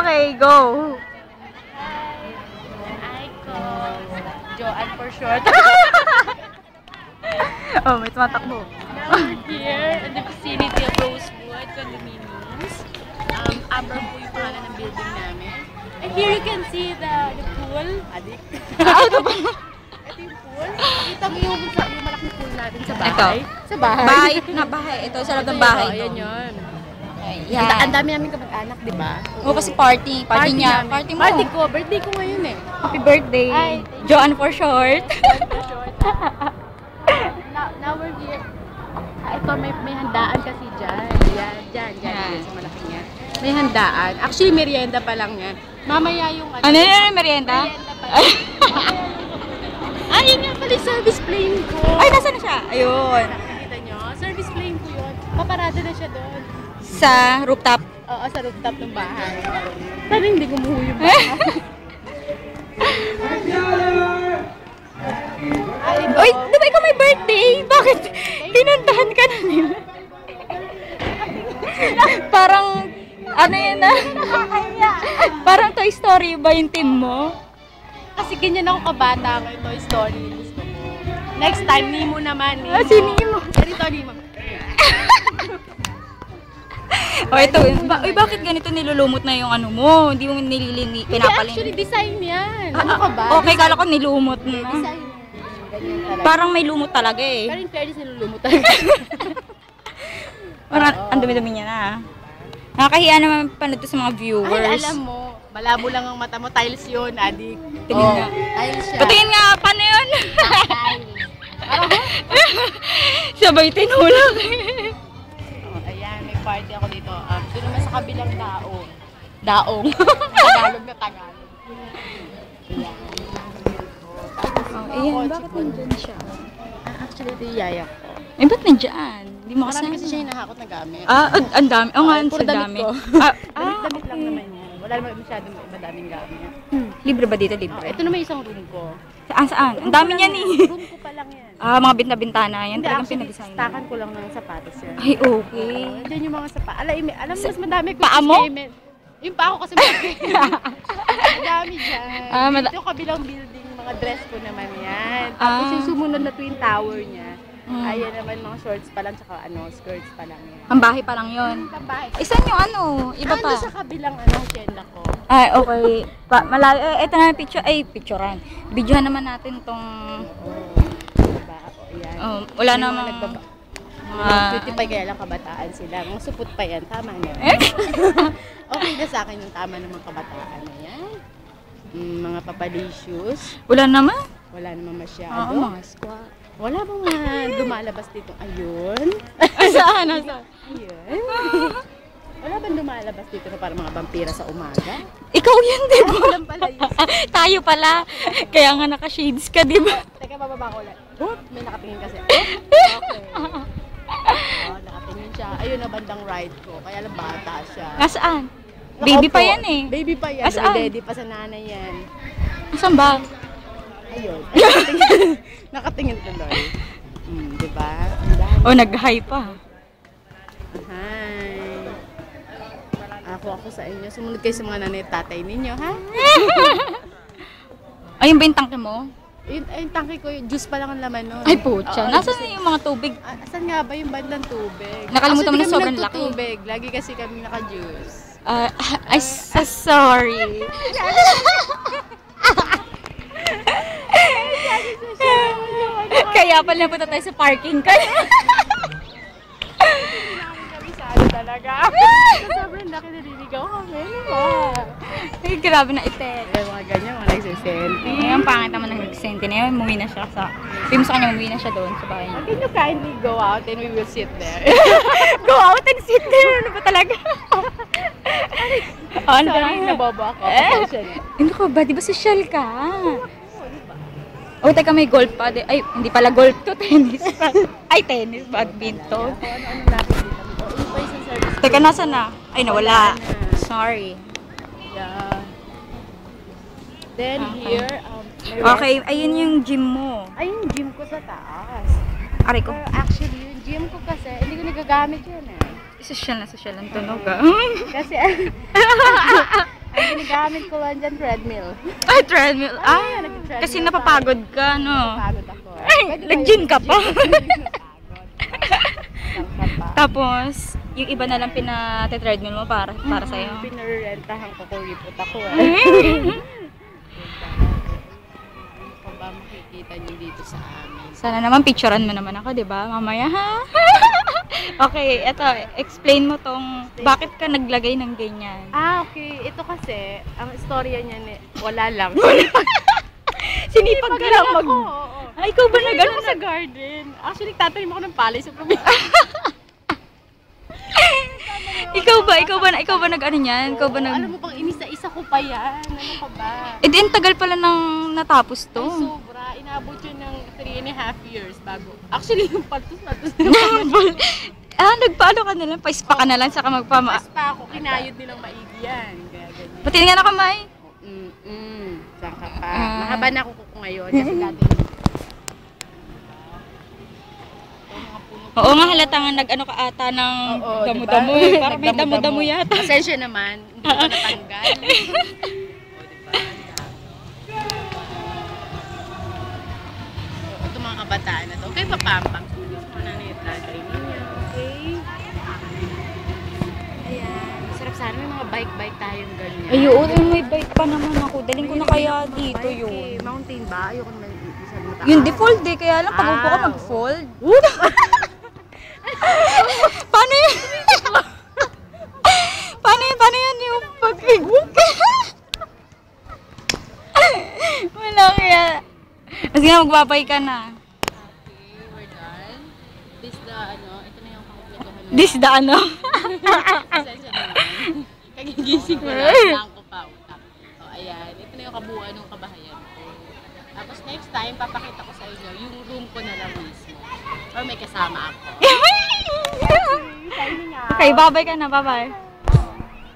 Okay, go! Joanne for short. Oh, may tumatakbo. Now we're here in the vicinity of Rosewood Condominiums. Amber po yung pangalan ng building namin. And here you can see the pool. Adik. Ito yung pool. Kita mo yung malaking pool natin sa bahay. Sa bahay. Bahay. Ito, sa loob ng bahay. Ayan yun. Yan. Ang dami namin kamag-anak, di ba? Oo, kasi party niya. Party mo. Party ko. Birthday ko ngayon eh. Happy birthday. Ay, Joanne for short. Now we're here. Ito, may handaan kasi dyan. Dyan. Sa malaking yan. May handaan. Actually, merienda pa lang yan. Mamaya yung Ano yun, merienda? Merienda pa lang. Ayun nga pala yung service plane ko. Ay, nasa na siya? Ayun. Nakikita nyo? Service plane ko yun. Paparada na siya doon. Sa rooftop. Oo, sa rooftop ng bahay. Sana hindi gumuho yung bahay. Uy, di ba ikaw may birthday? Bakit pinuntahan ka na nila? Parang, ano yun na? Parang Toy Story ba yung team mo? Kasi ganyan ako kabata ngayon, Toy Story. Gusto ko. Next time, Nemo naman. Nemo. Si Nemo. Ganito, Nemo. O ito, uy, bakit ganito nilulumot na yung ano mo? Hindi mo pinapalin. Actually, design yan. Ano ka ba? Okay, kala ko nilumot na. Design yan. Ganyan talaga. Parang may lumot talaga eh. Pero in fairness, nilulumot talaga. Parang ang dumi-dumi niya na. Nakakahiya naman panood to sa mga viewers. Ay, alam mo, malabo lang ang mata mo. Tiles yun, adik. Tingin nga. Tiles siya. Patingin nga, paano yun? Tiles. Sabay tinulak. Ayan, may party ako dito. Doon naman sa kabilang daong. Daong. Tagalog na Tagalog. Ayan. Ayan, bakit nandyan siya? Actually, ito yung yaya ko. Eh, ba't nandyan? Hindi mo Marami kasama. kasi siya hinahakot na gamit. Ang dami. Oo nga, puro sa damit dami. ko. Damit lang okay. naman yan. Wala naman masyadong madaming gamit. Libre ba dito? Libre? Ito naman isang room ko. Saan? Ang dami niyan eh. Room ko pa lang yan. Mga binta-bintana. Yan Hindi, talagang actually, pinadesign. stakan ko lang ng sapatos yan. Ay, okay. Diyan yung mga sapatos. Alam mo, mas madami ko. Paa mo? Yung paa ko kasi madami dyan. Dito kabilang building, mga dress ko naman yan. Tapos yung sumunod na Twin Tower niya. Ayan naman mga shorts pa lang, tsaka skirts pa lang yan. Ang bahay pa lang yun. Pambahay. Saan yung iba pa? Sa kabilang tienda ko. Ay, okay. Malayo. Ito na picture. Ay, picturean. Videohan naman natin tong... Diba? Ayan. Wala May namang... mga 25 kaya lang kabataan sila. Mga supot pa yan. Tama na. Okay na sa akin yung tama namang kabataan. Ayan. Mga papadicious. Wala naman? Wala naman masyado. Oo, mga squat. Wala bang lumalabas dito? Ayun. Saan? Ayun. Wala bang lumalabas dito na para mga vampira sa umaga? Ikaw yan, di ba? Alam pala yun. Tayo pala. Kaya nga naka-shades ka, di ba? Teka, bababa ko ulit. May nakatingin kasi. Okay. Nakatingin siya. Ayun na bandang right ko. Kaya lang bata siya. Nasaan? Baby pa yan eh. Baby pa yan. Nasaan? Daddy pa sa nanay yan. Saan ba? Ayun. Nakatingin tuloy. Diba? Nag-hi pa. Hi. Ako sa inyo. Sumunod kayo sa mga nanay at tatay ninyo, ha? Ayun ba yung tangke mo? Yung tangke ko, yung juice pa lang ang laman nun. Ay, putya. Nasaan na yung mga tubig? Asan nga ba yung bandang tubig? Nakalimutan mo na sobrang laki. Tubig. Lagi kasi kami naka-juice. I'm so sorry. Kaya pala napunta tayo sa parking ka. Talaga. Sobrang laki naliligaw kami. Ay, grabe na itet. Ay, mga ganyan, mga nagsisenti. Ang pangit naman ng nagsenti na yun. Umuwi na siya sa... Film sa kanya, umuwi na siya doon sa bahay niya. Can you kindly go out and we will sit there? Go out and sit there. Ano ba talaga? Ano ba? Sorry, nabobo ako. Hindi ko ba? Di ba social ka? Oh, teka, may golf pa. Ay, hindi pala golf to. Tennis pa. Ay, tennis. Badminton. Ano nakikita mo? Teka, nasa na? Ay, nawala. Sorry. Yeah. Then here, Okay, ayun yung gym mo. ay yung gym ko sa taas. Aray ko. Pero actually, yung gym ko kasi, hindi ko nagagamit yun eh. Social na social ang tunog ah. Kasi, gamit ko lang dyan, treadmill. Ay, treadmill. Ay, nag-treadmill Kasi napapagod ka, no? Pagod ako. Ay, nag-gym ka pa. Pagod. Tapos, yung iba na lang pinate-treadmill mo para sa'yo. Pinarentahan ko kung ripot ako. Kung ba makikita niyo dito sa amin. Sana naman picturean mo naman ako, di ba? Mamaya, ha? Okay, eto, explain mo tong bakit ka naglagay ng ganyan. Okay. Ito kasi, ang istorya niya, wala lang. Sinipag ka lang mag... Oo. Ay, ikaw ba Nag nag-ano ako sa garden. Actually, tatanim ako ng palay sa probinsya. Ikaw ba nag-ano niyan? Ikaw ba nag... Alam mo bang inisa-isa ko pa yan? Ano ka ba? Eh, di, ang tagal pala nang natapos to. Ay, sobra. Inabot yun ng 3.5 years bago. Actually, yung patus. Nagpaano ka na lang? Paispa ka na lang, saka magpama... Mas pa ako, kinayod nilang maigi yan. Kaya ganyan. Patingin nga na kamay. Saan ka pa? Mahaba na ako kuko ngayon kasi dati. Oo nga, halata nga nag-ano ka ata ng Oo, damo-damo. diba? Parang may damo-damo yata. Pasensya naman, hindi ko natanggal. O, diba? Ito mga kabataan na to. Okay, papampang. Tulis mo na nito. Try ninyo. Okay? Ayan. Sarap sana may mga bike-bike tayong ganyan. Ayun, may bike pa naman ako. Daling ko na kaya dito Bike, yun. eh. Mountain ba? Ayoko naman masyado mataas. Yung default eh, kaya lang pag upo ka mag-fold. Paano yun? Paano yan yung pag-higwag? Wala kaya. Kasi nga magbabay ka na. Okay, we're done. This the ito na yung kakumpletuhan ng... This the ano? Pasensya naman. Kagigising ko lang ko pa utak. So, ayan. Ito na yung kabuuan ng kabahayan ko. Tapos next time, papakita ko sa inyo yung room ko na lang mismo. Or may kasama ako. Okay, babay ka na. Bye-bye.